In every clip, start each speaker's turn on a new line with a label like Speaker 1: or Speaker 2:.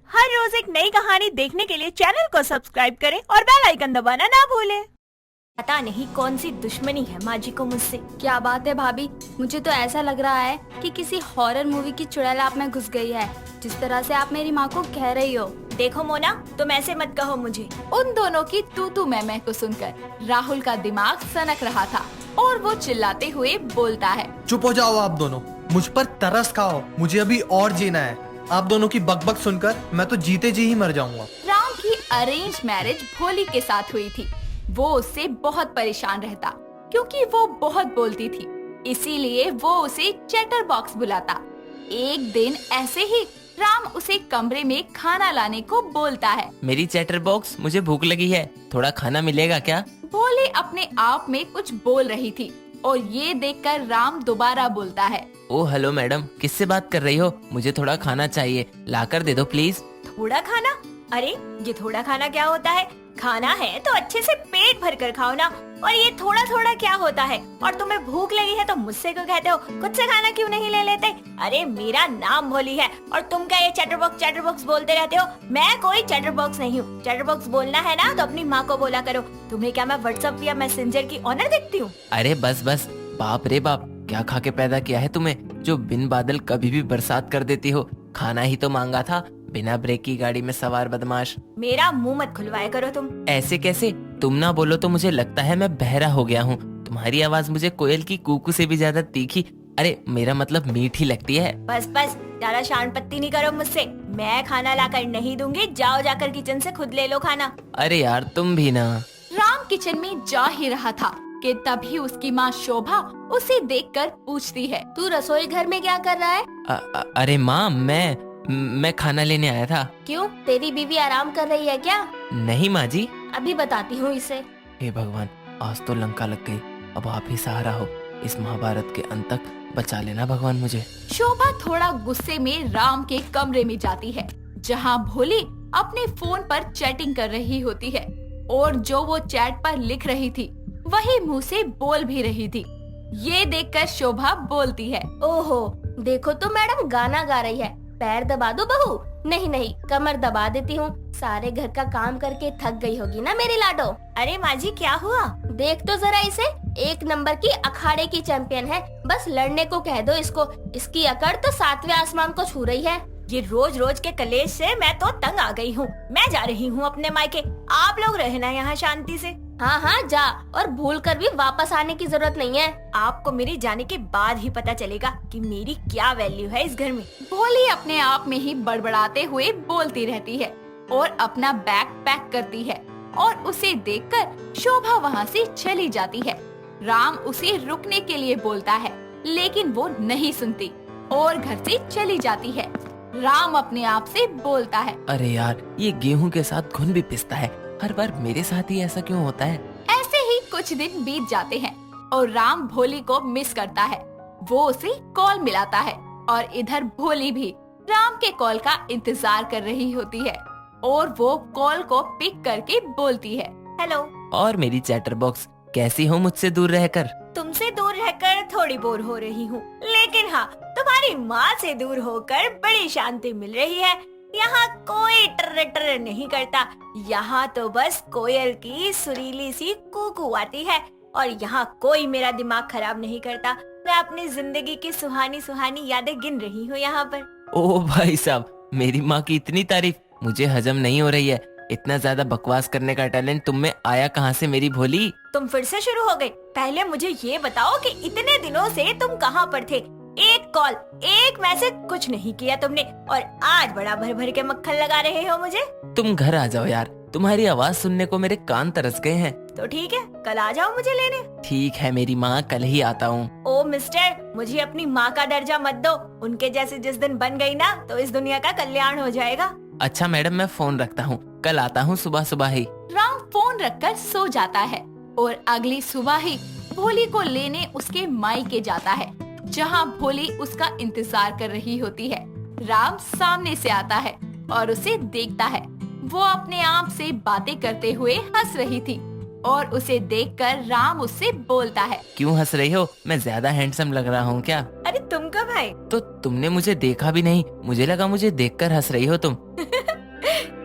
Speaker 1: हर रोज एक नई कहानी देखने के लिए चैनल को सब्सक्राइब करें और बेल आइकन दबाना ना भूलें। पता नहीं कौन सी दुश्मनी है माँ जी को मुझसे।
Speaker 2: क्या बात है भाभी, मुझे तो ऐसा लग रहा है कि किसी हॉरर मूवी की चुड़ैल आप में घुस गई है, जिस तरह से आप मेरी माँ को कह रही हो।
Speaker 1: देखो मोना, तुम ऐसे मत कहो मुझे।
Speaker 2: उन दोनों की तू मैं को सुनकर राहुल का दिमाग सनक रहा था और वो चिल्लाते हुए बोलता है,
Speaker 3: चुप हो जाओ आप दोनों, मुझ पर तरस खाओ, मुझे अभी और जीना है। आप दोनों की बकबक सुनकर मैं तो जीते जी ही मर जाऊंगा।
Speaker 2: राम की अरेंज मैरिज भोली के साथ हुई थी। वो उससे बहुत परेशान रहता क्योंकि वो बहुत बोलती थी, इसीलिए वो उसे चैटर बॉक्स बुलाता। एक दिन ऐसे ही राम उसे कमरे में खाना लाने को बोलता है।
Speaker 4: मेरी चैटर बॉक्स, मुझे भूख लगी है, थोड़ा खाना मिलेगा क्या?
Speaker 2: भोली अपने आप में कुछ बोल रही थी और ये देखकर राम दोबारा बोलता है,
Speaker 4: ओ हेलो मैडम, किससे बात कर रही हो? मुझे थोड़ा खाना चाहिए, लाकर दे दो प्लीज।
Speaker 1: थोड़ा खाना? अरे ये थोड़ा खाना क्या होता है? खाना है तो अच्छे से पेट भर कर खाओ ना। और ये थोड़ा थोड़ा क्या होता है? और तुम्हें भूख लगी है तो मुझसे क्यों कहते हो खुद से खाना क्यों नहीं ले लेते? अरे मेरा नाम भोली है और तुम क्या ये चैटर बॉक्स बोलते रहते हो? मैं कोई चैटर बॉक्स नहीं हूँ। चैटर बॉक्स बोलना है ना तो अपनी माँ को बोला करो। तुम्हें क्या मैं व्हाट्सएप या मैसेंजर की ऑनर देखती हूँ?
Speaker 4: अरे बस बस, बाप रे बाप, क्या खा के पैदा किया है तुम्हें जो बिन बादल कभी भी बरसात कर देती हो? खाना ही तो मांगा था, बिना ब्रेक की गाड़ी में सवार बदमाश।
Speaker 1: मेरा मुंह मत खुलवाया करो तुम।
Speaker 4: ऐसे कैसे? तुम ना बोलो तो मुझे लगता है मैं बहरा हो गया हूँ। तुम्हारी आवाज मुझे कोयल की कूकू से भी ज्यादा तीखी, अरे मेरा मतलब मीठी लगती है।
Speaker 1: बस बस, ज्यादा शान पत्ती नहीं करो मुझसे। मैं खाना लाकर नहीं दूंगी, जाओ जाकर किचन से खुद ले लो खाना।
Speaker 4: अरे यार तुम भी ना।
Speaker 2: राम किचन में जा ही रहा था कि तभी उसकी माँ शोभा उसे देखकर पूछती है, तू रसोई घर में क्या कर रहा है?
Speaker 4: अरे माँ, मैं खाना लेने आया था।
Speaker 2: क्यों, तेरी बीवी आराम कर रही है क्या?
Speaker 4: नहीं माँ जी।
Speaker 2: अभी बताती हूँ इसे।
Speaker 4: हे भगवान, आज तो लंका लग गई। अब आप ही सहारा हो, इस महाभारत के अंत तक बचा लेना भगवान मुझे।
Speaker 2: शोभा थोड़ा गुस्से में राम के कमरे में जाती है, जहाँ भोली अपने फोन पर चैटिंग कर रही होती है और जो वो चैट पर लिख रही थी वही मुंह से बोल भी रही थी। ये देखकर शोभा बोलती है, ओहो देखो तो मैडम गाना गा रही है, पैर दबा दो बहू। नहीं कमर दबा देती हूँ, सारे घर का काम करके थक गई होगी ना मेरी लाडो।
Speaker 1: अरे माँ जी क्या हुआ?
Speaker 2: देख तो जरा इसे, एक नंबर की अखाड़े की चैंपियन है, बस लड़ने को कह दो इसको। इसकी अकड़ तो 7वें आसमान को छू रही है।
Speaker 1: ये रोज रोज के कलेश से मैं तो तंग आ गई हूँ। मैं जा रही हूँ अपने मायके, आप लोग रहना यहाँ शांति से।
Speaker 2: हाँ जा, और भूल कर भी वापस आने की जरूरत नहीं है।
Speaker 1: आपको मेरे जाने के बाद ही पता चलेगा कि मेरी क्या वैल्यू है इस घर में।
Speaker 2: भोली अपने आप में ही बड़बड़ाते हुए बोलती रहती है और अपना बैग पैक करती है और उसे देखकर शोभा वहाँ से चली जाती है। राम उसे रुकने के लिए बोलता है लेकिन वो नहीं सुनती और घर से चली जाती है। राम अपने आप से बोलता है,
Speaker 4: अरे यार, ये गेहूं के साथ घुन भी पिसता है, हर बार मेरे साथ ही ऐसा क्यों होता है?
Speaker 2: ऐसे ही कुछ दिन बीत जाते हैं और राम भोली को मिस करता है। वो उसे कॉल मिलाता है और इधर भोली भी राम के कॉल का इंतजार कर रही होती है और वो कॉल को पिक करके बोलती है,
Speaker 1: हेलो।
Speaker 4: और मेरी चैटर बॉक्स, कैसी हो मुझसे दूर रहकर?
Speaker 1: तुमसे दूर रहकर थोड़ी बोर हो रही हूँ, लेकिन हाँ तुम्हारी माँ से दूर होकर बड़ी शांति मिल रही है। यहाँ कोई टर्र टर्र नहीं करता, यहाँ तो बस कोयल की सुरीली सी कूकू आती है और यहाँ कोई मेरा दिमाग खराब नहीं करता। मैं अपनी जिंदगी की सुहानी सुहानी यादें गिन रही हूँ यहाँ पर।
Speaker 4: ओ भाई साहब, मेरी माँ की इतनी तारीफ मुझे हजम नहीं हो रही है। इतना ज्यादा बकवास करने का टैलेंट तुम में आया कहाँ से मेरी भोली?
Speaker 1: तुम फिर से शुरू हो गए। पहले मुझे ये बताओ कि इतने दिनों से तुम कहाँ पर थे? एक कॉल, एक मैसेज कुछ नहीं किया तुमने और आज बड़ा भर भर के मक्खन लगा रहे हो मुझे।
Speaker 4: तुम घर आ जाओ यार, तुम्हारी आवाज सुनने को मेरे कान तरस गए हैं।
Speaker 1: तो ठीक है, कल आ जाओ मुझे लेने।
Speaker 4: ठीक है मेरी माँ, कल ही आता हूँ।
Speaker 1: ओ मिस्टर, मुझे अपनी माँ का दर्जा मत दो। उनके जैसे जिस दिन बन गई ना तो इस दुनिया का कल्याण हो जाएगा।
Speaker 4: अच्छा मैडम, मैं फोन रखता हूँ, कल आता हूँ सुबह सुबह ही।
Speaker 2: राम फोन रखकर सो जाता है और अगली सुबह ही भोली को लेने उसके मायके जाता है, जहाँ भोली उसका इंतजार कर रही होती है। राम सामने से आता है और उसे देखता है। वो अपने आप से बातें करते हुए हंस रही थी और उसे देखकर राम उससे बोलता है,
Speaker 4: क्यों हंस रही हो? मैं ज्यादा हैंडसम लग रहा हूँ क्या?
Speaker 1: अरे तुम कब आए?
Speaker 4: तो तुमने मुझे देखा भी नहीं, मुझे लगा मुझे देखकर हंस रही हो तुम।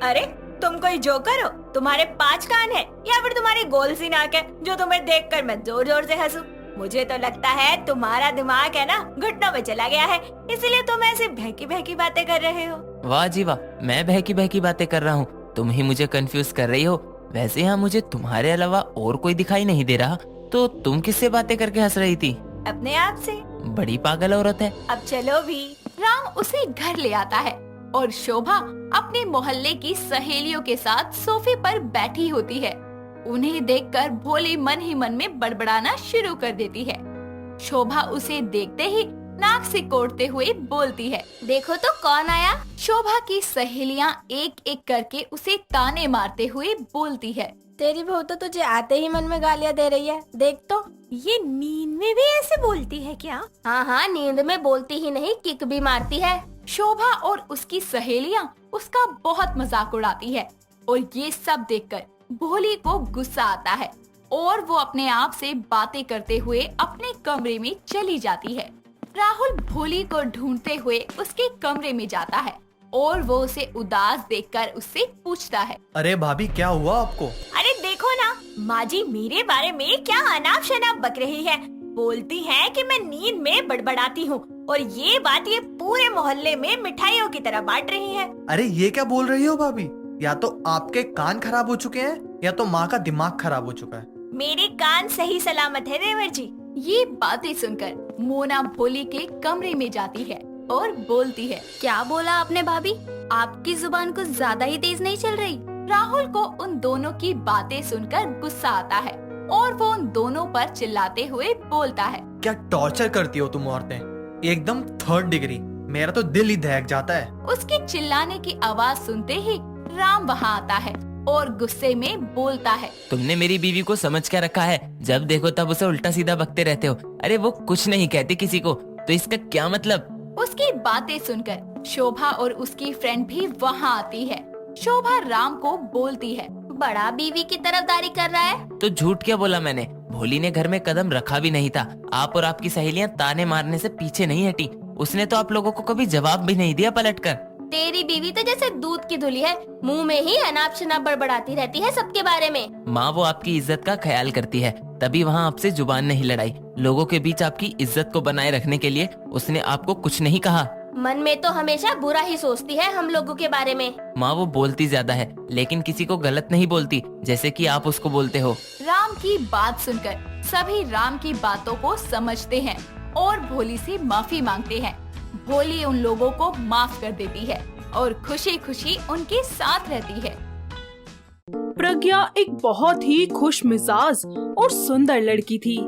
Speaker 1: अरे तुम कोई जोकर हो? तुम्हारे 5 कान है या फिर तुम्हारी गोल सी नाक है जो तुम्हें देखकर मैं जोर जोर से हंसूं? मुझे तो लगता है तुम्हारा दिमाग है ना घुटनों में चला गया है, इसीलिए तुम ऐसी बहकी बहकी बातें कर रहे हो।
Speaker 4: वाह जी वाह, मैं बहकी बहकी बातें कर रहा हूँ, तुम ही मुझे कंफ्यूज कर रही हो। वैसे यहाँ मुझे तुम्हारे अलावा और कोई दिखाई नहीं दे रहा, तो तुम किससे बातें करके हंस रही थी?
Speaker 1: अपने आप से।
Speaker 4: बड़ी पागल औरत है।
Speaker 1: अब चलो भी।
Speaker 2: राम उसे घर ले आता है और शोभा अपने मोहल्ले की सहेलियों के साथ सोफे पर बैठी होती है। उन्हें देखकर भोली मन ही मन में बड़बड़ाना शुरू कर देती है। शोभा उसे देखते ही नाक से कोड़ते हुए बोलती है,
Speaker 1: देखो तो कौन आया।
Speaker 2: शोभा की सहेलियां एक एक करके उसे ताने मारते हुए बोलती है,
Speaker 1: तेरी बहू तो तुझे आते ही मन में गालियाँ दे रही है, देख तो। ये नींद में भी ऐसे बोलती है क्या?
Speaker 5: हाँ, नींद में बोलती ही नहीं, किक भी मारती है।
Speaker 2: शोभा और उसकी सहेलियां उसका बहुत मजाक उड़ाती है और ये सब देखकर भोली को गुस्सा आता है और वो अपने आप से बातें करते हुए अपने कमरे में चली जाती है। राहुल भोली को ढूंढते हुए उसके कमरे में जाता है और वो उसे उदास देखकर उससे पूछता है,
Speaker 3: अरे भाभी क्या हुआ आपको?
Speaker 1: अरे देखो ना, माँ जी मेरे बारे में क्या अनाप शनाप बक रही है। बोलती है कि मैं नींद में बड़बड़ाती हूँ और ये बात ये पूरे मोहल्ले में मिठाइयों की तरह बांट रही है।
Speaker 3: अरे ये क्या बोल रही हो भाभी? या तो आपके कान खराब हो चुके हैं या तो माँ का दिमाग खराब हो चुका है।
Speaker 1: मेरे कान सही सलामत है देवर जी।
Speaker 2: ये बातें सुनकर मोना भोली के कमरे में जाती है और बोलती है,
Speaker 5: क्या बोला आपने भाभी? आपकी जुबान कुछ ज्यादा ही तेज नहीं चल रही?
Speaker 2: राहुल को उन दोनों की बातें सुनकर गुस्सा आता है और वो उन दोनों पर चिल्लाते हुए बोलता है,
Speaker 3: क्या टॉर्चर करती हो तुम औरतें, एकदम 3rd डिग्री। मेरा तो दिल ही दहक जाता है।
Speaker 2: उसके चिल्लाने की आवाज सुनते ही राम वहाँ आता है और गुस्से में बोलता है,
Speaker 4: तुमने मेरी बीवी को समझ क्या रखा है? जब देखो तब उसे उल्टा सीधा बकते रहते हो। अरे वो कुछ नहीं कहती किसी को, तो इसका क्या मतलब?
Speaker 2: उसकी बातें सुनकर शोभा और उसकी फ्रेंड भी वहाँ आती है। शोभा राम को बोलती है,
Speaker 5: बड़ा बीवी की तरफदारी कर रहा है।
Speaker 4: तो झूठ क्या बोला मैंने? भोली ने घर में कदम रखा भी नहीं था। आप और आपकी सहेलियां ताने मारने से पीछे नहीं हटी। उसने तो आप लोगों को कभी जवाब भी नहीं दिया पलटकर।
Speaker 5: तेरी बीवी तो जैसे दूध की धुली है, मुंह में ही अनाप शनाप बड़बड़ाती रहती है सबके बारे में।
Speaker 4: माँ वो आपकी इज्जत का ख्याल करती है, तभी वहाँ आपसे जुबान नहीं लड़ाई। लोगों के बीच आपकी इज्जत को बनाए रखने के लिए उसने आपको कुछ नहीं कहा।
Speaker 5: मन में तो हमेशा बुरा ही सोचती है हम लोगों के बारे में।
Speaker 4: माँ वो बोलती ज्यादा है, लेकिन किसी को गलत नहीं बोलती, जैसे कि आप उसको बोलते हो।
Speaker 2: राम की बात सुनकर सभी राम की बातों को समझते हैं और भोली से माफी मांगते हैं। भोली उन लोगों को माफ कर देती है और खुशी खुशी उनके साथ रहती है।
Speaker 6: प्रज्ञा एक बहुत ही खुश मिजाज और सुंदर लड़की थी,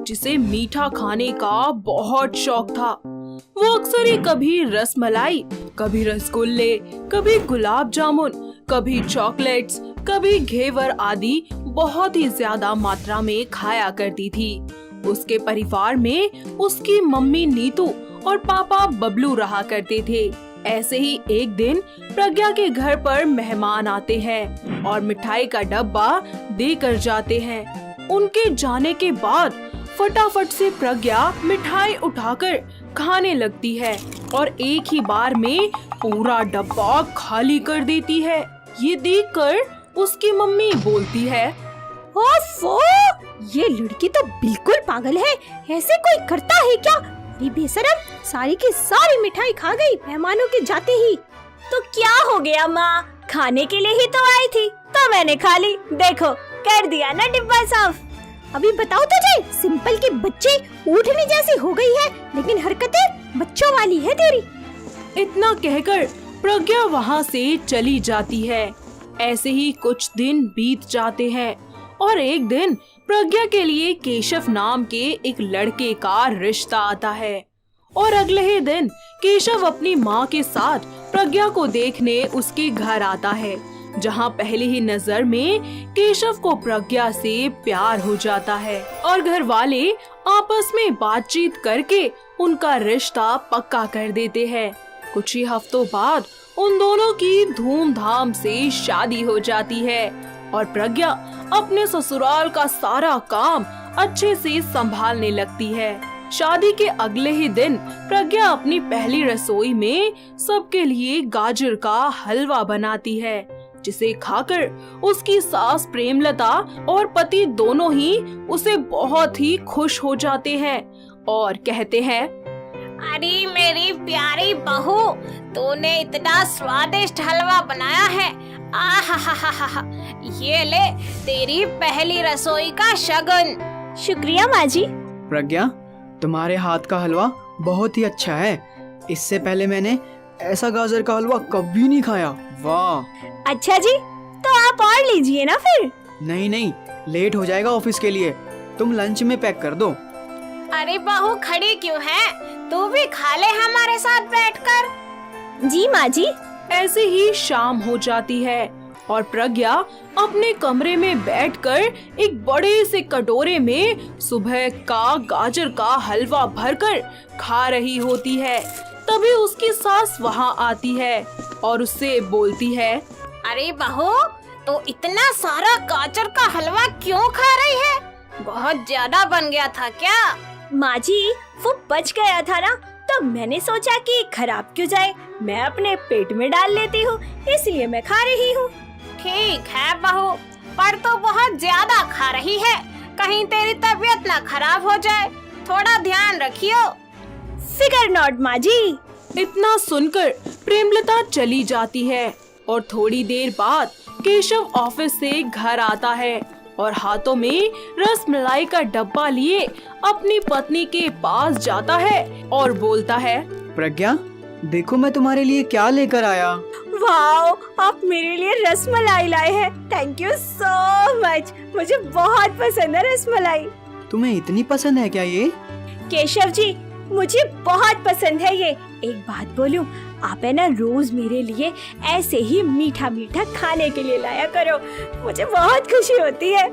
Speaker 6: जिसे मीठा खाने का बहुत शौक था। वो अक्सर ही कभी रसमलाई, कभी रसगुल्ले, कभी गुलाब जामुन, कभी चॉकलेट्स, कभी घेवर आदि बहुत ही ज्यादा मात्रा में खाया करती थी। उसके परिवार में उसकी मम्मी नीतू और पापा बबलू रहा करते थे। ऐसे ही एक दिन प्रज्ञा के घर पर मेहमान आते हैं और मिठाई का डब्बा देकर जाते हैं। उनके जाने के बाद फटाफट से प्रज्ञा मिठाई उठाकर खाने लगती है और एक ही बार में पूरा डब्बा खाली कर देती है। ये देखकर उसकी मम्मी बोलती है,
Speaker 7: ओफो, ये लड़की तो बिल्कुल पागल है, ऐसे कोई करता है क्या? ये बेशरम सारी की सारी मिठाई खा गई मेहमानों के जाते ही।
Speaker 1: तो क्या हो गया माँ, खाने के लिए ही तो आई थी, तो मैंने खा ली। देखो कर दिया ना डिब्बा साफ।
Speaker 7: अभी बताओ तुझे, सिंपल के बच्चे ऊँटनी जैसी हो गई है, लेकिन हरकतें बच्चों वाली है तेरी।
Speaker 6: इतना कहकर प्रज्ञा वहाँ से चली जाती है। ऐसे ही कुछ दिन बीत जाते हैं और एक दिन प्रज्ञा के लिए केशव नाम के एक लड़के का रिश्ता आता है और अगले ही दिन केशव अपनी माँ के साथ प्रज्ञा को देखने उसके घर आता है, जहाँ पहले ही नजर में केशव को प्रज्ञा से प्यार हो जाता है और घर वाले आपस में बातचीत करके उनका रिश्ता पक्का कर देते हैं। कुछ ही हफ्तों बाद उन दोनों की धूमधाम से शादी हो जाती है और प्रज्ञा अपने ससुराल का सारा काम अच्छे से संभालने लगती है। शादी के अगले ही दिन प्रज्ञा अपनी पहली रसोई में सबके लिए गाजर का हलवा बनाती है। जिसे खाकर उसकी सास प्रेमलता और पति दोनों ही उसे बहुत ही खुश हो जाते हैं और कहते हैं,
Speaker 1: अरे मेरी प्यारी बहू, तूने इतना स्वादिष्ट हलवा बनाया है। आहा, ये ले तेरी पहली रसोई का शगुन।
Speaker 7: शुक्रिया माँ जी।
Speaker 8: प्रज्ञा, तुम्हारे हाथ का हलवा बहुत ही अच्छा है। इससे पहले मैंने ऐसा गाजर का हलवा कभी नहीं खाया। वाह।
Speaker 7: अच्छा जी, तो आप और लीजिए ना फिर।
Speaker 8: नहीं, लेट हो जाएगा ऑफिस के लिए। तुम लंच में पैक कर दो।
Speaker 1: अरे बहू खड़ी क्यों है, तू भी खा ले हमारे साथ बैठकर।
Speaker 7: जी माँ जी।
Speaker 6: ऐसे ही शाम हो जाती है और प्रज्ञा अपने कमरे में बैठकर एक बड़े से कटोरे में सुबह का गाजर का हलवा भरकर खा रही होती है। तभी उसकी सास वहाँ आती है और उससे बोलती है,
Speaker 1: अरे बहू, तो इतना सारा गाजर का हलवा क्यों खा रही है? बहुत ज्यादा बन गया था क्या?
Speaker 7: माँ जी, वो बच गया था ना, तो मैंने सोचा कि खराब क्यों जाए, मैं अपने पेट में डाल लेती हूँ, इसलिए मैं खा रही हूँ।
Speaker 1: ठीक है बहू, पर तो बहुत ज्यादा खा रही है, कहीं तेरी तबीयत ना खराब हो जाए, थोड़ा ध्यान रखियो।
Speaker 7: फिकर नॉट माँ जी।
Speaker 6: इतना सुनकर प्रेमलता चली जाती है और थोड़ी देर बाद केशव ऑफिस से घर आता है और हाथों में रसमलाई का डब्बा लिए अपनी पत्नी के पास जाता है और बोलता है,
Speaker 8: प्रज्ञा, देखो मैं तुम्हारे लिए क्या लेकर आया।
Speaker 7: वाओ, आप मेरे लिए रसमलाई लाए हैं। थैंक यू सो मच, मुझे बहुत पसंद है रसमलाई।
Speaker 8: तुम्हें इतनी पसंद है क्या ये?
Speaker 7: केशव जी, मुझे बहुत पसंद है ये। एक बात बोलूं, आप है ना रोज मेरे लिए ऐसे ही मीठा मीठा खाने के लिए लाया करो, मुझे बहुत खुशी होती है।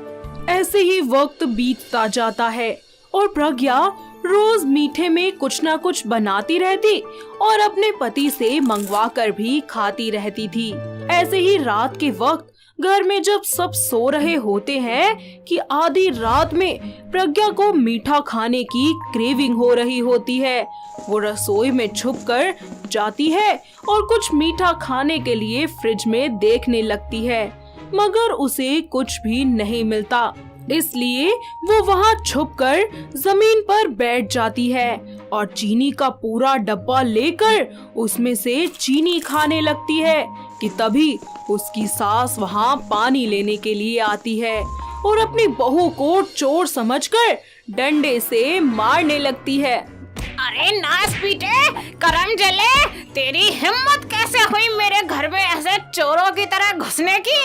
Speaker 6: ऐसे ही वक्त बीतता जाता है और प्रज्ञा रोज मीठे में कुछ ना कुछ बनाती रहती और अपने पति से मंगवा कर भी खाती रहती थी। ऐसे ही रात के वक्त घर में जब सब सो रहे होते हैं कि आधी रात में प्रज्ञा को मीठा खाने की क्रेविंग हो रही होती है। वो रसोई में छुपकर जाती है और कुछ मीठा खाने के लिए फ्रिज में देखने लगती है, मगर उसे कुछ भी नहीं मिलता। इसलिए वो वहाँ छुपकर जमीन पर बैठ जाती है और चीनी का पूरा डब्बा लेकर उसमें से चीनी खाने लगती है कि तभी उसकी सास वहाँ पानी लेने के लिए आती है और अपनी बहू को चोर समझकर डंडे से मारने लगती है।
Speaker 1: अरे नास पीटे, करम जले, तेरी हिम्मत कैसे हुई मेरे घर में ऐसे चोरों की तरह घुसने की?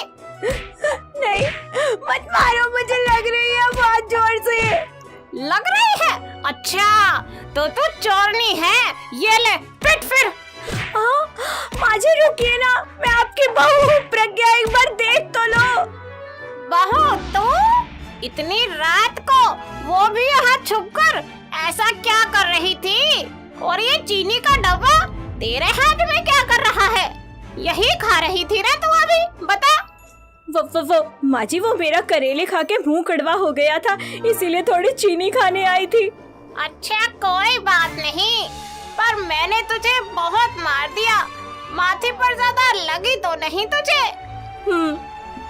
Speaker 7: नहीं, मत मारो, मुझे लग रही है बहुत जोर से।
Speaker 1: लग रही है? अच्छा, तो तू चोरनी है, ये ले पिट फिर।
Speaker 7: माँ जी रुकिए ना, मैं आपकी बहू हूँ प्रज्ञा, एक बार देख तो लो।
Speaker 1: बहू तू? इतनी रात को, वो भी यहाँ छुपकर ऐसा क्या कर रही थी? और ये चीनी का डब्बा तेरे हाथ में क्या कर रहा है? यही खा रही थी ना तू अभी, बता।
Speaker 7: वो माँ जी, वो मेरा करेले खा के मुंह कड़वा हो गया था, इसीलिए थोड़ी चीनी खाने आई थी।
Speaker 1: अच्छा कोई बात नहीं, पर मैंने तुझे बहुत मार दिया, माथे पर ज्यादा लगी तो नहीं तुझे?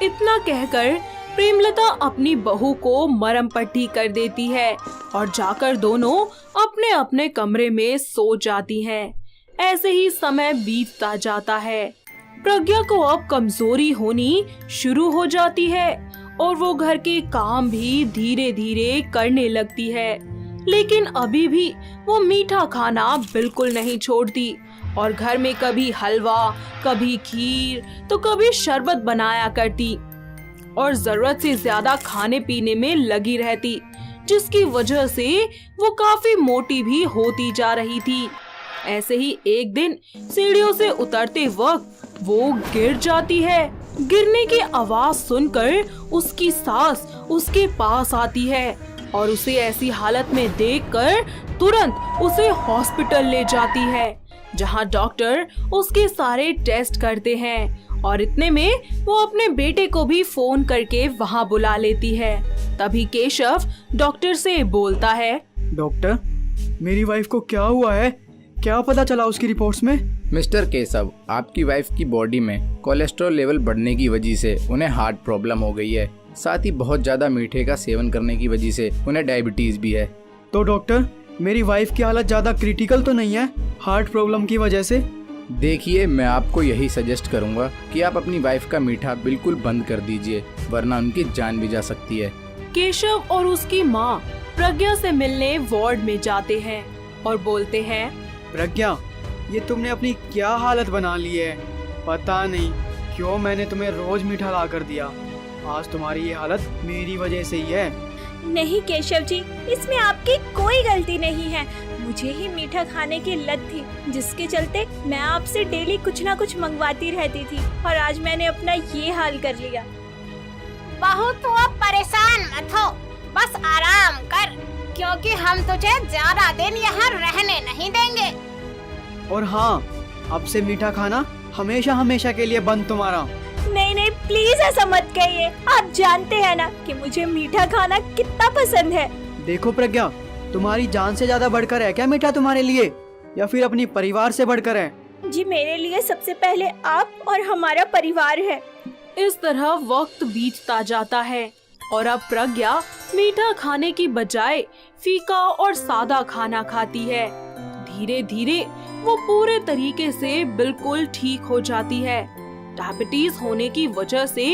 Speaker 6: इतना कहकर प्रेमलता अपनी बहू को मरहम पट्टी कर देती है और जाकर दोनों अपने अपने कमरे में सो जाती हैं। ऐसे ही समय बीतता जाता है। प्रज्ञा को अब कमजोरी होनी शुरू हो जाती है और वो घर के काम भी धीरे धीरे करने लगती है, लेकिन अभी भी वो मीठा खाना बिल्कुल नहीं छोड़ती और घर में कभी हलवा, कभी खीर तो कभी शरबत बनाया करती और जरूरत से ज्यादा खाने पीने में लगी रहती, जिसकी वजह से वो काफी मोटी भी होती जा रही थी। ऐसे ही एक दिन सीढ़ियों से उतरते वक्त वो गिर जाती है। गिरने की आवाज सुनकर उसकी सास उसके पास आती है और उसे ऐसी हालत में देखकर तुरंत उसे हॉस्पिटल ले जाती है, जहां डॉक्टर उसके सारे टेस्ट करते हैं और इतने में वो अपने बेटे को भी फोन करके वहां बुला लेती है। तभी केशव डॉक्टर से बोलता है,
Speaker 8: डॉक्टर, मेरी वाइफ को क्या हुआ है? क्या पता चला उसकी रिपोर्ट्स में?
Speaker 9: मिस्टर केशव, आपकी वाइफ की बॉडी में कोलेस्ट्रॉल लेवल बढ़ने की वजह से उन्हें हार्ट प्रॉब्लम हो गई है। साथ ही बहुत ज़्यादा मीठे का सेवन करने की वजह से उन्हें डायबिटीज़ भी है।
Speaker 8: तो डॉक्टर, मेरी वाइफ की हालत ज़्यादा क्रिटिकल तो नहीं है हार्ट प्रॉब्लम की वजह से?
Speaker 9: देखिए, मैं आपको यही सजेस्ट करूंगा कि आप अपनी वाइफ का मीठा बिल्कुल बंद कर दीजिए, वरना उनकी जान भी जा सकती है।
Speaker 6: केशव और उसकी माँ प्रज्ञा से मिलने वार्ड में जाते हैं और बोलते हैं,
Speaker 8: प्रज्ञा, ये तुमने अपनी क्या हालत बना ली है। पता नहीं क्यों मैंने तुम्हें रोज मीठा ला कर दिया। आज तुम्हारी ये हालत मेरी वजह से ही है।
Speaker 7: नहीं केशव जी, इसमें आपकी कोई गलती नहीं है। मुझे ही मीठा खाने की लत थी, जिसके चलते मैं आपसे डेली कुछ ना कुछ मंगवाती रहती थी और आज मैंने अपना ये हाल कर लिया।
Speaker 10: बहू, तू अब परेशान मत हो, बस आराम कर, क्योंकि हम तुझे ज्यादा दिन यहाँ रहने नहीं देंगे।
Speaker 8: और हाँ, अब से मीठा खाना हमेशा हमेशा के लिए बंद तुम्हारा।
Speaker 7: नहीं नहीं, प्लीज ऐसा मत कहिए। आप जानते हैं ना कि मुझे मीठा खाना कितना पसंद है।
Speaker 8: देखो प्रज्ञा, तुम्हारी जान से ज्यादा बढ़कर है क्या मीठा तुम्हारे लिए, या फिर अपनी परिवार से बढ़कर है?
Speaker 7: जी, मेरे लिए सबसे पहले आप और हमारा परिवार है।
Speaker 6: इस तरह वक्त बीतता जाता है और अब प्रज्ञा मीठा खाने की बजाय फीका और सादा खाना खाती है। धीरे धीरे वो पूरे तरीके से बिल्कुल ठीक हो जाती है। डायबिटीज होने की वजह से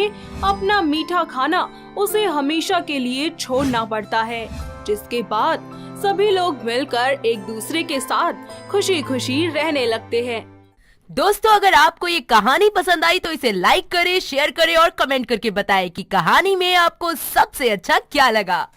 Speaker 6: अपना मीठा खाना उसे हमेशा के लिए छोड़ना पड़ता है, जिसके बाद सभी लोग मिलकर एक दूसरे के साथ खुशी खुशी रहने लगते हैं।
Speaker 11: दोस्तों, अगर आपको ये कहानी पसंद आई तो इसे लाइक करें, शेयर करें और कमेंट करके बताएं कि कहानी में आपको सबसे अच्छा क्या लगा।